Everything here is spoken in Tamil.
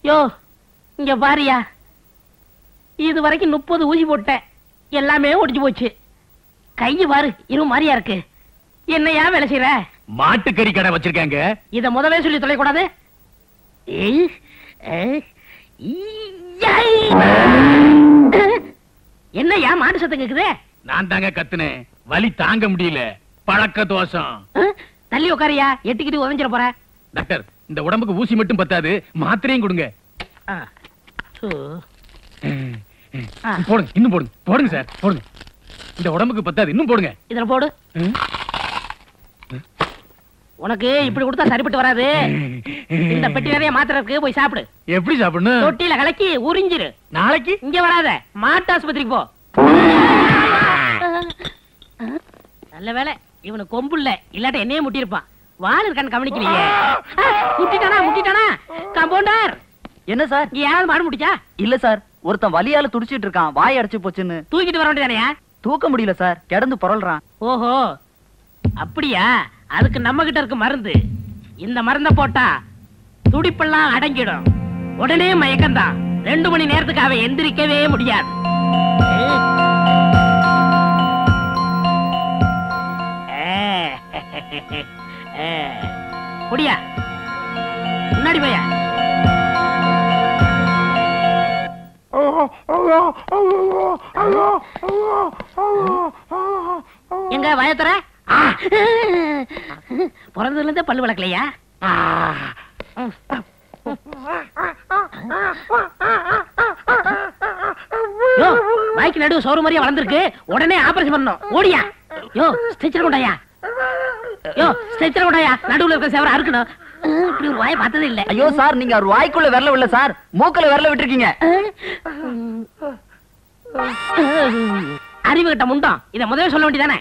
யோ இங்க பாரியா, இது வரைக்கும் 30 ஊசி போட்டேன், எல்லாமே ஒடிச்சு போச்சு. கைய பாரு, இரு மாதிரியா இருக்கு. என்னையா வேலை செய்யற? மாட்டுக்கறி கடை வச்சிருக்காங்க. இத முதவே சொல்லி தொலை கூடாது. என்னையா மாட்டு சத்தம் கேக்குது? நான் தாங்க கத்துனேன், வலி தாங்க முடியல, பழக்க தோஷம். தள்ளி உட்காரியா, எட்டிக்கிட்டு உதஞ்சிட போற. டாக்டர், இந்த உடம்புக்கு ஊசி மட்டும் பத்தாது, மாத்திரையும் கொடுங்க. போடுங்க, இன்னும் போடுங்க. போடுங்க சார், போடுங்க. இந்த உடம்புக்கு பத்தாது, இன்னும் போடுங்க. இதுல போடு. உனக்கு இப்படி கொடுத்தா சரிப்பட்டு வராது. இந்த பெட்டி நிறைய மாத்திரை இருக்கு, போய் சாப்பிடு. எப்படி சாப்பிடணும்? தொட்டியில கலக்கி உறிஞ்சிரு. நாளைக்கு இங்க வராத, மாட்டு ஆஸ்பத்திரிக்கு போ. நல்ல வேலை இவனுக்கு கொம்பு இல்ல, இல்லாட்ட என்னையே முட்டிருப்பான். வால் இருக்கான்னு கவனிக்கலையே. முட்டிட்டானா காம்பவுண்டர். என்ன சார், நீ யாராவது மாடு முட்டிச்சா? இல்ல சார், ஒருத்தன் வலியால துடிச்சிட்டு இருக்கான், வாய் அடைச்சு போச்சுன்னு. தூக்கிட்டு வர வேண்டியதானயா? தூக்க முடியல சார், கிடந்து புரள்றான். ஓஹோ, அப்படியா? அதுக்கு நம்ம கிட்ட இருக்கு மருந்து. இந்த மருந்த போட்டா துடிப்பெல்லாம் அடங்கிடும், உடனே மயக்கம்தான். 2 மணி நேரத்துக்கு அவன் எந்திரிக்கவே முடியாது. குடியா, முன்னாடி போயா. எங்க வயத்துற? பிறந்ததுல இருந்தே பல்லு வளர்க்கலையா? வாய்க்கு நடுவு சோறு மாதிரியா வளர்ந்துருக்கு, உடனே ஆபரேஷன் பண்ணணும். ஓடியா. யோ ஸ்ட்ரெச்சர் கொண்டாயா, யோ ஸ்ட்ரெச்சர் கொண்டாயா. நடுவுல இருக்க சேவரை அறுக்கணும். இப்படி ஒரு வாயை பார்த்ததே இல்ல. ஐயோ சார், நீங்க ஒரு வாய்க்குள்ள விரல விடல சார், மூக்குல விரல விட்டுருக்கீங்க. அறிவு கிட்ட முண்டம், இத முதல்ல சொல்ல வேண்டியதானே?